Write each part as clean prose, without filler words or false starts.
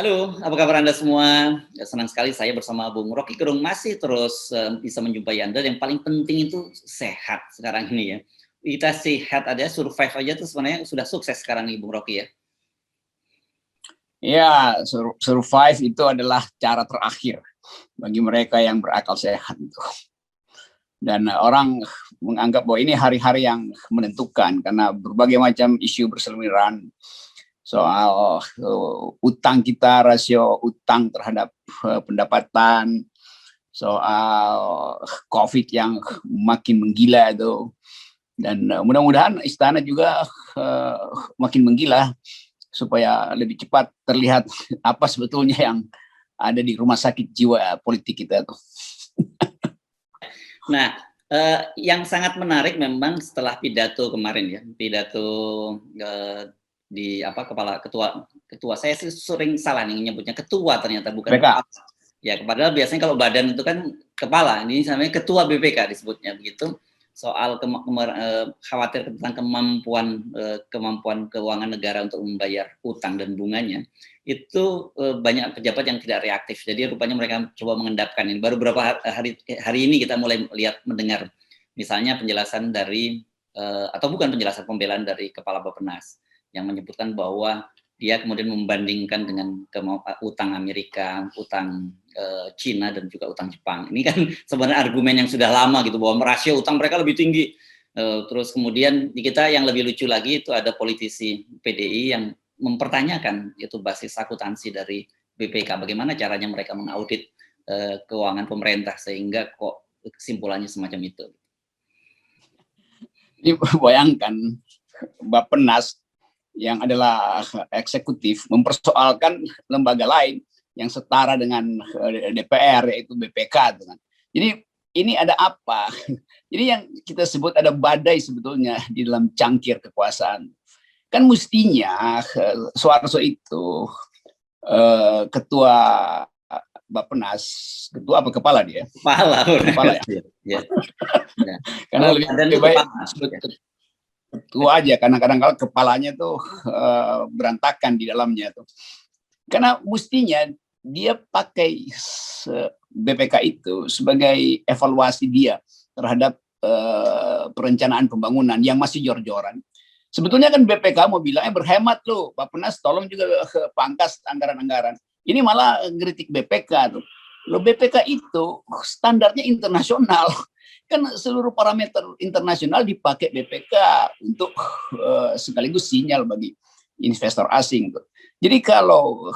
Halo, apa kabar Anda semua? Ya, senang sekali saya bersama Bung Rocky Gerung masih terus bisa menjumpai Anda. Yang paling penting itu sehat sekarang ini ya. Kita sehat aja, survive aja tuh sebenarnya sudah sukses sekarang nih Bung Rocky ya. Ya, survive itu adalah cara terakhir bagi mereka yang berakal sehat itu. Dan orang menganggap bahwa ini hari-hari yang menentukan karena berbagai macam isu berseliweran soal utang kita, rasio utang terhadap pendapatan, soal COVID yang makin menggila itu. Dan mudah-mudahan istana juga makin menggila supaya lebih cepat terlihat apa sebetulnya yang ada di rumah sakit jiwa politik kita tuh. Nah, yang sangat menarik memang setelah pidato kemarin ya, pidato di ketua saya sih sering salah nih nyebutnya ketua ternyata bukan BPK. Ya, padahal biasanya kalau badan itu kan kepala, ini namanya ketua BPK disebutnya begitu. Soal khawatir tentang kemampuan keuangan negara untuk membayar utang dan bunganya, itu banyak pejabat yang tidak reaktif. Jadi rupanya mereka coba mengendapkan ini. Baru beberapa hari ini kita mulai mendengar, misalnya penjelasan dari atau bukan penjelasan, pembelaan dari Kepala Bappenas yang menyebutkan bahwa dia kemudian membandingkan dengan utang Amerika, utang Cina dan juga utang Jepang. Ini kan sebenarnya argumen yang sudah lama gitu bahwa rasio utang mereka lebih tinggi. Terus kemudian di kita yang lebih lucu lagi itu ada politisi PDI yang mempertanyakan itu basis akuntansi dari BPK. Bagaimana caranya mereka mengaudit keuangan pemerintah sehingga kok kesimpulannya semacam itu. Ini bayangkan Bappenas yang adalah eksekutif mempersoalkan lembaga lain yang setara dengan DPR yaitu BPK. Jadi ini ada apa? Jadi yang kita sebut ada badai sebetulnya di dalam cangkir kekuasaan. Kan mestinya Soeharto itu ketua Bappenas, ketua apa kepala dia? Kepala ya. Ya. Karena lebih baik ketua aja, karena kadang-kadang kepalanya tuh berantakan di dalamnya tuh. Karena mestinya dia pakai BPK itu sebagai evaluasi dia terhadap perencanaan pembangunan yang masih jor-joran. Sebetulnya kan BPK mau bilangnya berhemat loh, Bappenas tolong juga pangkas anggaran-anggaran. Ini malah ngeritik BPK tuh. Loh, BPK itu standarnya internasional. Kan seluruh parameter internasional dipakai BPK untuk sekaligus sinyal bagi investor asing. Jadi kalau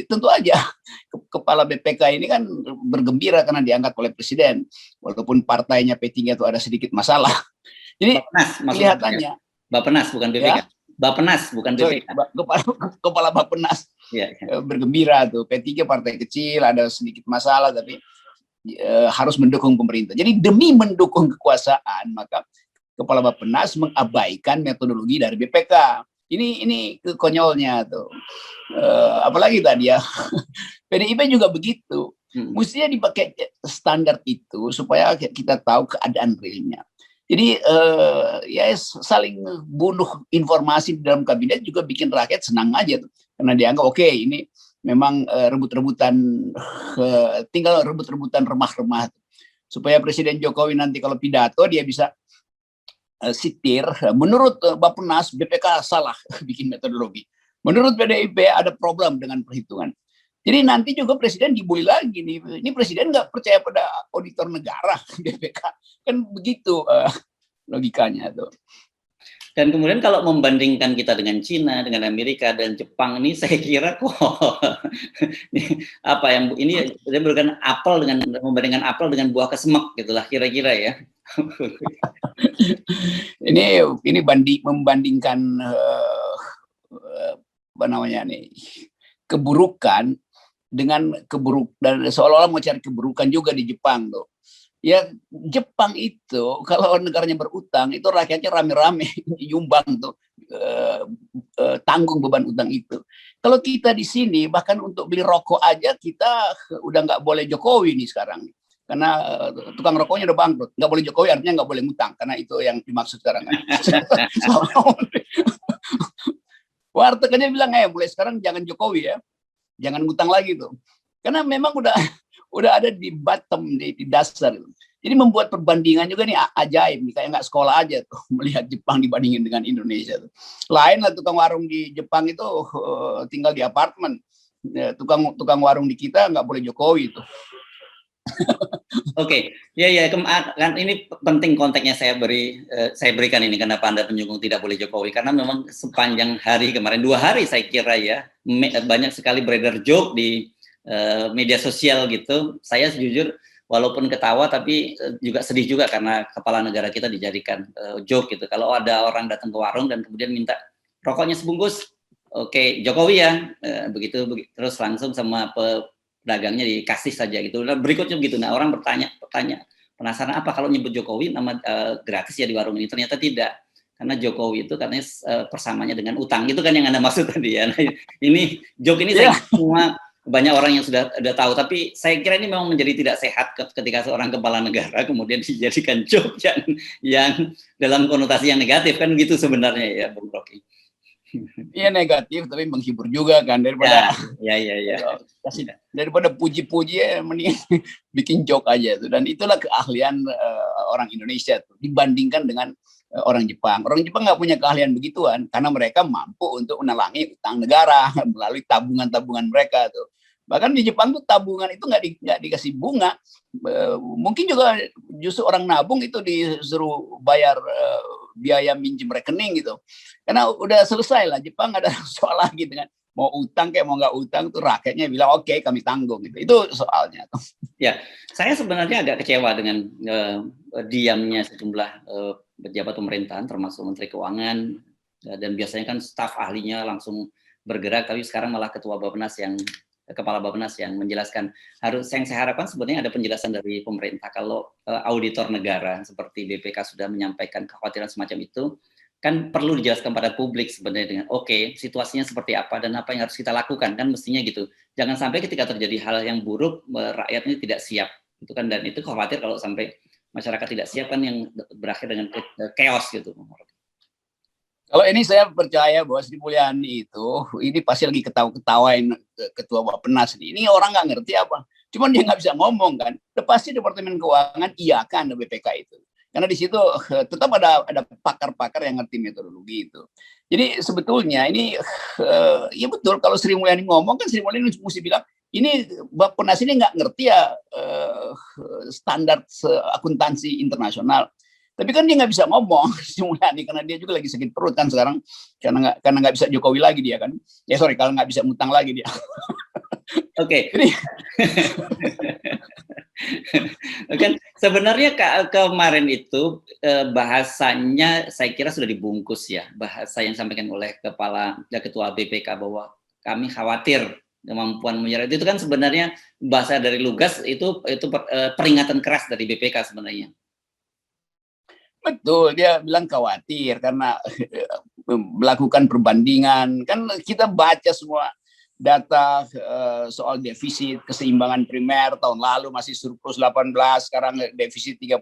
tentu aja kepala BPK ini kan bergembira karena diangkat oleh presiden, walaupun partainya P3 itu ada sedikit masalah. Jadi kelihatannya Bappenas bukan BPK. Ya? Bappenas bukan BPK. Kepala Bappenas ya. Bergembira tuh, P3 partai kecil ada sedikit masalah tapi harus mendukung pemerintah. Jadi demi mendukung kekuasaan maka Kepala Bappenas mengabaikan metodologi dari BPK. Ini konyolnya tuh. Apalagi tadi ya PDIP juga begitu. Mestinya dipakai standar itu supaya kita tahu keadaan realnya. Jadi ya saling bunuh informasi di dalam kabinet juga bikin rakyat senang aja tuh. Karena dianggap oke, ini memang rebut-rebutan tinggal rebut-rebutan remah-remah supaya Presiden Jokowi nanti kalau pidato dia bisa sitir menurut Bappenas BPK salah bikin metodologi, menurut PDIP ada problem dengan perhitungan. Jadi nanti juga presiden dibully lagi nih, ini presiden nggak percaya pada auditor negara BPK, kan begitu logikanya tuh. Dan kemudian kalau membandingkan kita dengan Cina, dengan Amerika dan Jepang ini saya kira kok apa yang ini berikan apel dengan membandingkan apel dengan buah kesemek gitulah kira-kira ya. ini membandingkan apa namanya nih keburukan dengan dan seolah-olah mau cari keburukan juga di Jepang tuh. Ya Jepang itu kalau negaranya berutang itu rakyatnya rame-rame nyumbang tuh tanggung beban utang itu. Kalau kita di sini bahkan untuk beli rokok aja kita udah nggak boleh Jokowi nih sekarang karena tukang rokoknya udah bangkrut. Nggak boleh Jokowi artinya nggak boleh ngutang karena itu yang dimaksud sekarang kan. Warteganya bilang mulai sekarang jangan Jokowi ya. jangan ngutang lagi tuh. Karena memang udah ada di bottom, di dasar. Jadi membuat perbandingan juga nih ajaib, kayak nggak sekolah aja tuh melihat Jepang dibandingin dengan Indonesia tuh. Lain lah tukang warung di Jepang itu tinggal di apartemen. Tukang warung di kita nggak boleh Jokowi tuh. Oke, ya kan ini penting konteksnya saya berikan ini kenapa Anda menyinggung tidak boleh Jokowi, karena memang sepanjang hari kemarin 2 hari saya kira ya banyak sekali beredar joke di media sosial gitu. Saya jujur walaupun ketawa tapi juga sedih juga karena kepala negara kita dijadikan joke gitu. Kalau ada orang datang ke warung dan kemudian minta rokoknya sebungkus, oke Jokowi ya, begitu terus langsung sama pedagangnya dikasih saja gitu. Nah, berikutnya begitu. Nah, orang bertanya penasaran apa kalau nyebut Jokowi nama gratis ya di warung ini? Ternyata tidak. Karena Jokowi itu katanya persamaannya dengan utang. Itu kan yang Anda maksud tadi ya. Nah, ini joke ini saya semua banyak orang yang sudah tahu, tapi saya kira ini memang menjadi tidak sehat ketika seorang kepala negara kemudian dijadikan joke yang dalam konotasi yang negatif, kan gitu sebenarnya ya Bung Rocky. Iya negatif tapi menghibur juga kan, daripada daripada puji-puji ya mending bikin joke aja tuh. Dan itulah keahlian orang Indonesia tuh dibandingkan dengan orang Jepang. Orang Jepang nggak punya keahlian begituan karena mereka mampu untuk menalangi utang negara melalui tabungan-tabungan mereka tuh. Bahkan di Jepang tuh tabungan itu nggak dikasih bunga. Mungkin juga justru orang nabung itu disuruh bayar biaya minjem rekening gitu. Karena udah selesai lah, Jepang ada soal lagi dengan mau utang kayak mau nggak utang tuh rakyatnya bilang oke, kami tanggung gitu. Itu soalnya. Ya, saya sebenarnya agak kecewa dengan diamnya sejumlah pejabat pemerintahan termasuk Menteri Keuangan, dan biasanya kan staf ahlinya langsung bergerak, tapi sekarang malah Kepala Bappenas yang menjelaskan. Yang saya harapkan sebenarnya ada penjelasan dari pemerintah. Kalau auditor negara seperti BPK sudah menyampaikan kekhawatiran semacam itu, kan perlu dijelaskan pada publik sebenarnya dengan oke, situasinya seperti apa dan apa yang harus kita lakukan, kan mestinya gitu. Jangan sampai ketika terjadi hal yang buruk rakyat ini tidak siap, itu kan, dan itu khawatir kalau sampai masyarakat tidak siap kan yang berakhir dengan chaos gitu. Kalau ini saya percaya bahwa Sri Mulyani itu ini pasti lagi ketawain ketua Bappenas ini orang nggak ngerti apa, cuman dia nggak bisa ngomong kan. Pasti Departemen Keuangan iya kan BPK itu, karena di situ tetap ada pakar-pakar yang ngerti metodologi itu. Jadi sebetulnya ini ya betul kalau Sri Mulyani ngomong kan Sri Mulyani mesti bilang ini Bappenas ini nggak ngerti ya standar akuntansi internasional. Tapi kan dia nggak bisa ngomong Sri Mulyani karena dia juga lagi sakit perut kan sekarang, karena nggak bisa Jokowi lagi dia kan. Ya sorry, kalau nggak bisa ngutang lagi dia. Oke. Kan sebenarnya kemarin itu bahasanya saya kira sudah dibungkus ya, bahasa yang disampaikan oleh Ketua BPK bahwa kami khawatir kemampuan menyerah itu kan sebenarnya bahasa dari Lugas itu peringatan keras dari BPK sebenarnya. Betul, dia bilang khawatir karena melakukan perbandingan. Kan kita baca semua data soal defisit keseimbangan primer tahun lalu masih surplus 18, sekarang defisit 36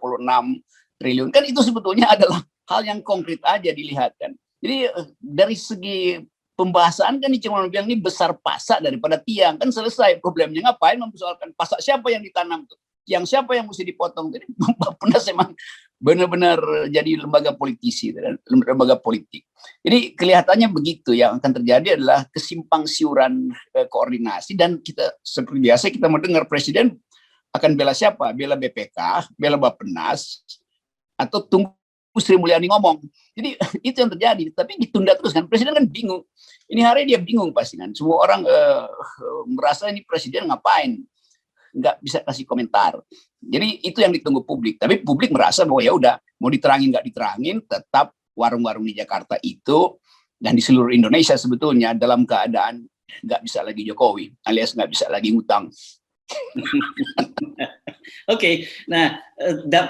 triliun. Kan itu sebetulnya adalah hal yang konkret aja dilihat kan. Jadi dari segi pembahasan kan cuma bilang ini besar pasak daripada tiang, kan selesai problemnya. Ngapain mempersoalkan pasak siapa yang ditanam tuh? Yang siapa yang mesti dipotong? Jadi Bappenas memang benar-benar jadi lembaga politisi dan lembaga politik. Jadi kelihatannya begitu, yang akan terjadi adalah kesimpang siuran koordinasi, dan kita seperti biasa kita mendengar presiden akan bela siapa? Bela BPK, bela Bappenas, atau tunggu Sri Mulyani ngomong. Jadi itu yang terjadi, tapi ditunda terus kan. Presiden kan bingung. Ini hari dia bingung pasti kan. Semua orang merasa ini presiden ngapain? Nggak bisa kasih komentar. Jadi itu yang ditunggu publik. Tapi publik merasa bahwa ya udah, mau diterangin nggak diterangin, tetap warung-warung di Jakarta itu dan di seluruh Indonesia sebetulnya dalam keadaan nggak bisa lagi Jokowi, alias nggak bisa lagi ngutang. Oke, nah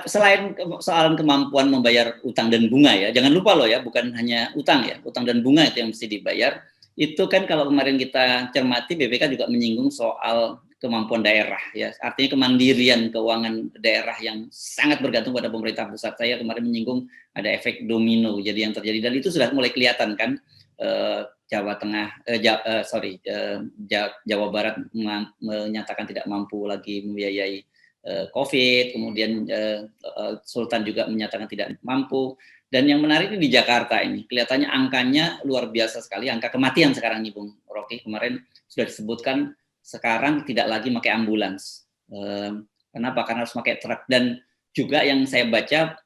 selain soalan kemampuan membayar utang dan bunga ya, jangan lupa loh ya, bukan hanya utang ya, utang dan bunga itu yang mesti dibayar. Itu kan kalau kemarin kita cermati, BPK juga menyinggung soal kemampuan daerah ya, artinya kemandirian keuangan daerah yang sangat bergantung pada pemerintah pusat. Saya kemarin menyinggung ada efek domino jadi yang terjadi, dan itu sudah mulai kelihatan kan Jawa Tengah, Jawa Barat menyatakan tidak mampu lagi membiayai COVID, kemudian Sultan juga menyatakan tidak mampu. Dan yang menarik ini di Jakarta ini, kelihatannya angkanya luar biasa sekali, angka kematian sekarang nih Bung Rocky, kemarin sudah disebutkan sekarang tidak lagi pakai ambulans. Kenapa? Karena harus pakai truk. Dan juga yang saya baca,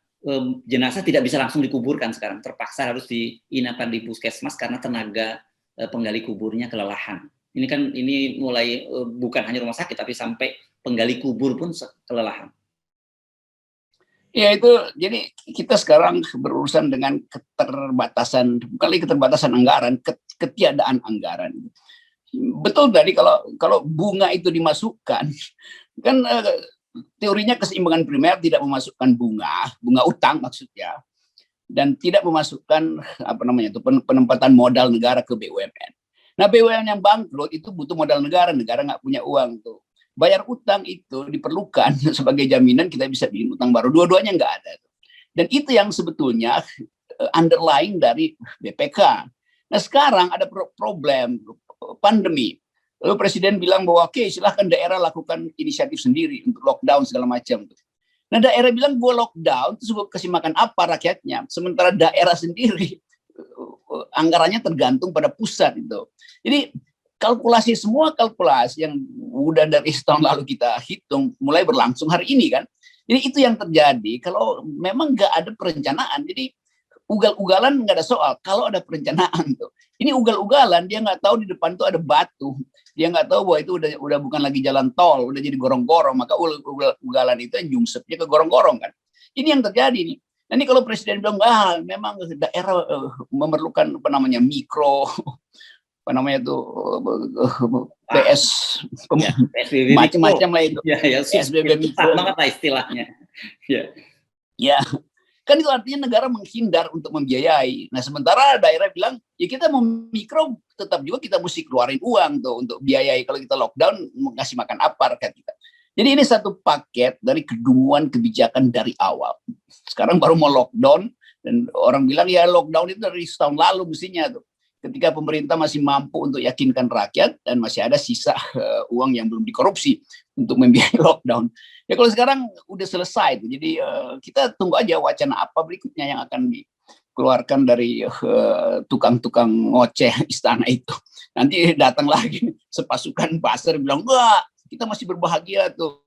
jenazah tidak bisa langsung dikuburkan sekarang, terpaksa harus diinapkan di puskesmas karena tenaga penggali kuburnya kelelahan. Ini mulai bukan hanya rumah sakit, tapi sampai penggali kubur pun kelelahan. Ya itu, jadi kita sekarang berurusan dengan keterbatasan, bukan keterbatasan anggaran, ketiadaan anggaran. Betul tadi kalau bunga itu dimasukkan, kan teorinya keseimbangan primer tidak memasukkan bunga utang maksudnya, dan tidak memasukkan penempatan modal negara ke BUMN. Nah BUMN yang bangkrut itu butuh modal negara nggak punya uang tuh. Bayar utang itu diperlukan sebagai jaminan kita bisa bikin utang baru. Dua-duanya nggak ada. Dan itu yang sebetulnya underlying dari BPK. Nah sekarang ada problem pandemi. Lalu Presiden bilang bahwa oke, silahkan daerah lakukan inisiatif sendiri untuk lockdown segala macam. Nah daerah bilang bahwa lockdown itu kasih makan apa rakyatnya. Sementara daerah sendiri anggarannya tergantung pada pusat itu. Jadi semua kalkulasi yang udah dari tahun lalu kita hitung mulai berlangsung hari ini kan. Jadi itu yang terjadi kalau memang nggak ada perencanaan. Jadi ugal-ugalan nggak ada soal. Kalau ada perencanaan tuh, ini ugal-ugalan, dia nggak tahu di depan tuh ada batu. Dia nggak tahu bahwa itu udah bukan lagi jalan tol, udah jadi gorong-gorong. Maka ugal-ugalan itu yang nyungsepnya ke gorong-gorong kan. Ini yang terjadi nih. Nanti kalau Presiden bilang memang daerah memerlukan mikro PS macam-macam lah itu. PSBB mikro banget lah istilahnya. Ya, kan itu artinya negara menghindar untuk membiayai. Nah, sementara daerah bilang, ya kita mau mikro tetap juga kita mesti keluarin uang tuh untuk biayai. Kalau kita lockdown, ngasih makan apa rakyat kita. Jadi ini satu paket dari kedunguan kebijakan dari awal. Sekarang baru mau lockdown, dan orang bilang ya lockdown itu dari tahun lalu mestinya tuh. Ketika pemerintah masih mampu untuk yakinkan rakyat dan masih ada sisa uang yang belum dikorupsi untuk membiayai lockdown. Ya kalau sekarang udah selesai, jadi kita tunggu aja wacana apa berikutnya yang akan dikeluarkan dari tukang-tukang ngoceh istana itu. Nanti datang lagi sepasukan pasar bilang, wah kita masih berbahagia tuh.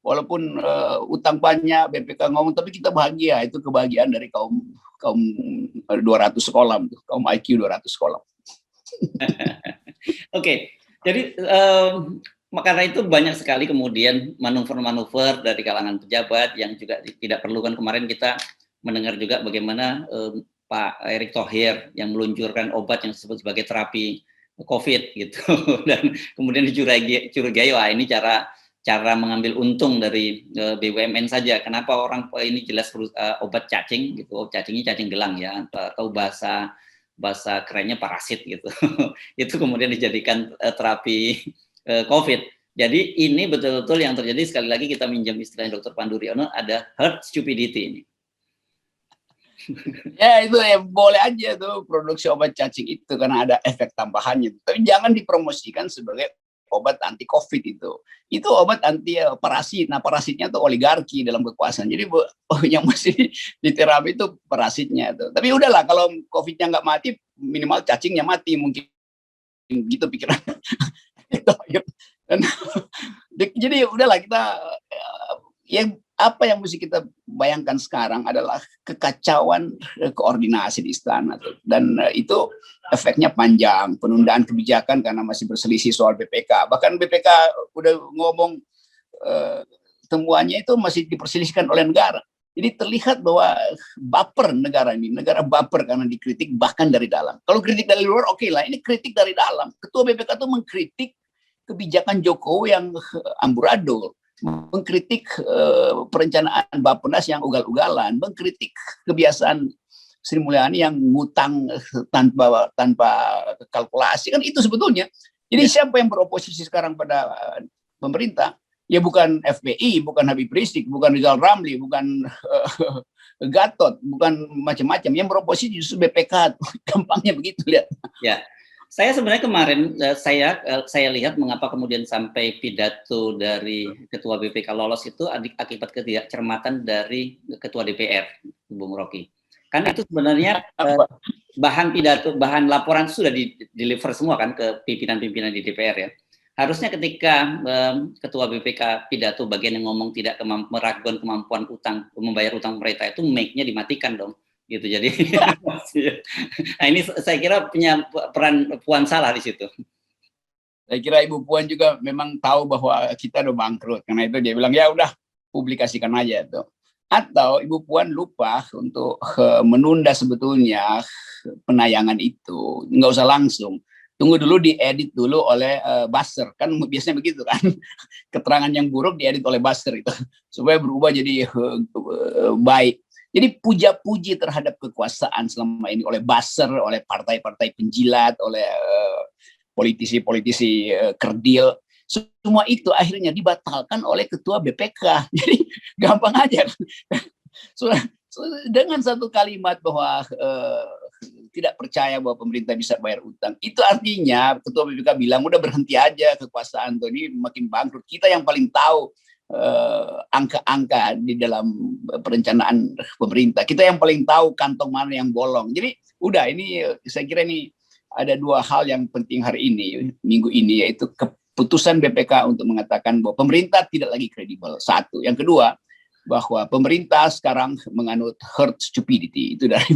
Walaupun utang banyak, BPK ngomong, tapi kita bahagia. Itu kebahagiaan dari kaum 200 sekolah, kaum IQ 200 sekolah. Oke, jadi karena itu banyak sekali kemudian manuver-manuver dari kalangan pejabat yang juga tidak perlu. Kan kemarin kita mendengar juga bagaimana Pak Erick Thohir yang meluncurkan obat yang disebut sebagai terapi COVID gitu, dan kemudian dicurigai wah ini cara mengambil untung dari BUMN saja. Kenapa orang ini jelas obat cacing gitu, cacingnya cacing gelang ya, atau bahasa kerennya parasit gitu. Itu kemudian dijadikan terapi COVID. Jadi ini betul-betul yang terjadi, sekali lagi kita minjam istilahnya Dr. Pandu Riono, ada herd stupidity ini. Ya itu ya boleh aja tuh produksi obat cacing itu karena ada efek tambahannya. Tapi jangan dipromosikan sebagai obat anti COVID itu. Itu obat anti parasit. Nah parasitnya tuh oligarki dalam kekuasaan. Jadi yang mesti diterapi itu parasitnya itu. Tapi udahlah kalau COVID-nya nggak mati, minimal cacingnya mati mungkin gitu pikiran. Jadi udahlah kita yang apa yang mesti kita bayangkan sekarang adalah kekacauan koordinasi di istana tuh. Dan itu efeknya panjang, penundaan kebijakan karena masih berselisih soal BPK. Bahkan BPK udah ngomong temuannya itu masih diperselisihkan oleh negara. Jadi terlihat bahwa baper negara ini, negara baper karena dikritik bahkan dari dalam. Kalau kritik dari luar oke lah, ini kritik dari dalam. Ketua BPK itu mengkritik kebijakan Jokowi yang amburadul, mengkritik perencanaan Bappenas yang ugal-ugalan, mengkritik kebiasaan Sri Mulyani yang ngutang tanpa kalkulasi, kan itu sebetulnya. Jadi siapa yang beroposisi sekarang pada pemerintah? Ya bukan FPI, bukan Habib Rizik, bukan Rizal Ramli, bukan Gatot, bukan macam-macam. Yang beroposisi justru BPK, gampangnya begitu lihat. Ya, Saya sebenarnya kemarin saya lihat mengapa kemudian sampai pidato dari Ketua BPK lolos itu akibat ketidakcermatan dari Ketua DPR, Bung Rocky. Kan itu sebenarnya bahan pidato, bahan laporan sudah di-deliver semua kan ke pimpinan-pimpinan di DPR ya. Harusnya ketika Ketua BPK pidato bagian yang ngomong tidak meragukan kemampuan membayar utang pemerintah itu mic-nya dimatikan dong. Gitu. Jadi nah ini saya kira punya peran Puan salah di situ. Saya kira Ibu Puan juga memang tahu bahwa kita udah bangkrut, karena itu dia bilang ya udah publikasikan aja tuh. Atau Ibu Puan lupa untuk menunda sebetulnya penayangan itu, nggak usah langsung, tunggu dulu diedit dulu oleh buzzer, kan biasanya begitu kan, keterangan yang buruk diedit oleh buzzer itu supaya berubah jadi baik. Jadi puja-puji terhadap kekuasaan selama ini oleh buzzer, oleh partai-partai penjilat, oleh politisi-politisi kerdil, semua itu akhirnya dibatalkan oleh Ketua BPK. Jadi gampang aja. Dengan satu kalimat bahwa tidak percaya bahwa pemerintah bisa bayar utang, itu artinya Ketua BPK bilang udah berhenti aja kekuasaan tuh, ini makin bangkrut. Kita yang paling tahu angka-angka di dalam perencanaan pemerintah. Kita yang paling tahu kantong mana yang bolong. Jadi udah, ini saya kira ini ada dua hal yang penting hari ini, minggu ini, yaitu keputusan BPK untuk mengatakan bahwa pemerintah tidak lagi kredibel. Satu. Yang kedua, bahwa pemerintah sekarang menganut herd stupidity. Itu dari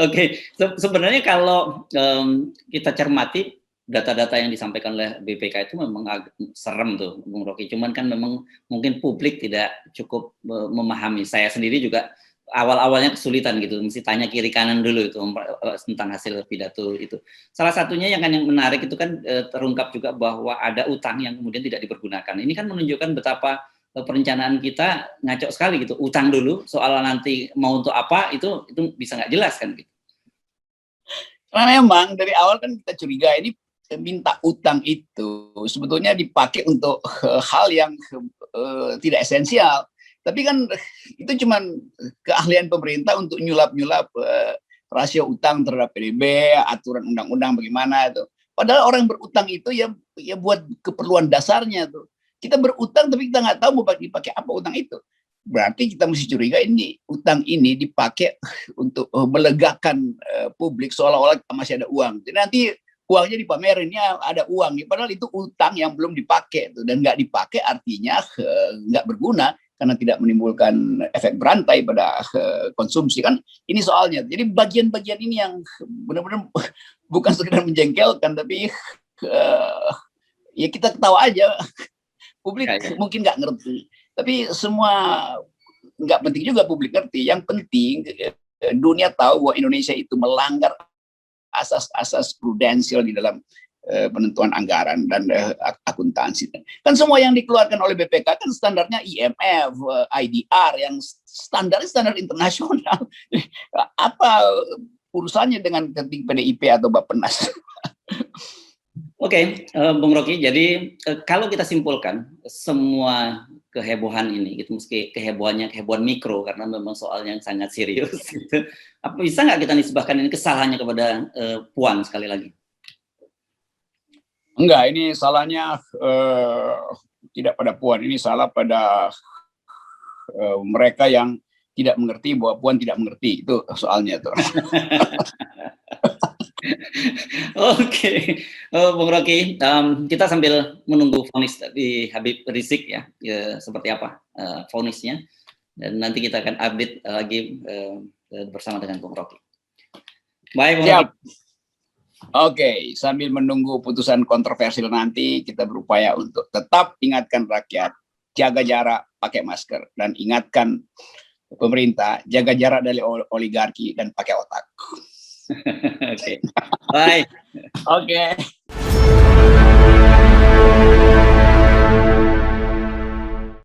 Oke, sebenarnya kalau kita cermati data-data yang disampaikan oleh BPK itu memang agak serem tuh, Bung Rocky. Cuman kan memang mungkin publik tidak cukup memahami. Saya sendiri juga awal-awalnya kesulitan gitu, mesti tanya kiri kanan dulu itu tentang hasil pidato itu. Salah satunya yang menarik itu kan terungkap juga bahwa ada utang yang kemudian tidak dipergunakan. Ini kan menunjukkan betapa perencanaan kita ngaco sekali gitu. Utang dulu, soal nanti mau untuk apa itu bisa nggak jelas kan gitu. Karena memang dari awal kan kita curiga ini minta utang itu sebetulnya dipakai untuk hal yang tidak esensial. Tapi kan itu cuma keahlian pemerintah untuk nyulap-nyulap rasio utang terhadap PDB, aturan undang-undang bagaimana itu. Padahal orang berutang itu ya buat keperluan dasarnya tuh. Kita berutang tapi kita nggak tahu mau dipakai apa utang itu. Berarti kita mesti curiga ini utang ini dipakai untuk melegakan publik seolah-olah masih ada uang. Jadi nanti uangnya dipamerin, ya ada uang, padahal itu utang yang belum dipakai tuh, dan nggak dipakai artinya nggak berguna karena tidak menimbulkan efek berantai pada konsumsi kan. Ini soalnya. Jadi bagian-bagian ini yang benar-benar bukan sekedar menjengkelkan, tapi ya kita ketawa aja. Publik mungkin nggak ngerti, tapi semua nggak penting juga publik ngerti. Yang penting dunia tahu bahwa Indonesia itu melanggar asas-asas prudensial di dalam penentuan anggaran dan akuntansi. Kan semua yang dikeluarkan oleh BPK kan standarnya IMF, IDR, yang standar internasional. Apa urusannya dengan PDIP atau Bappenas? Oke, Bung Rocky. Jadi kalau kita simpulkan semua kehebohan ini, gitu, meski kehebohan mikro karena memang soalnya sangat serius. Gitu. Apa bisa nggak kita nisbahkan ini kesalahannya kepada Puan sekali lagi? Enggak, ini salahnya tidak pada Puan, ini salah pada mereka yang tidak mengerti bahwa Puan tidak mengerti, itu soalnya tuh. Oke, Bung Rocky, kita sambil menunggu vonis di Habib Rizik ya, seperti apa vonisnya, dan nanti kita akan update lagi bersama dengan Bung Rocky. Baik, Bung Rocky. Oke, sambil menunggu putusan kontroversial nanti, kita berupaya untuk tetap ingatkan rakyat, jaga jarak, pakai masker, dan ingatkan pemerintah, jaga jarak dari oligarki dan pakai otak. Oke, bye. Oke.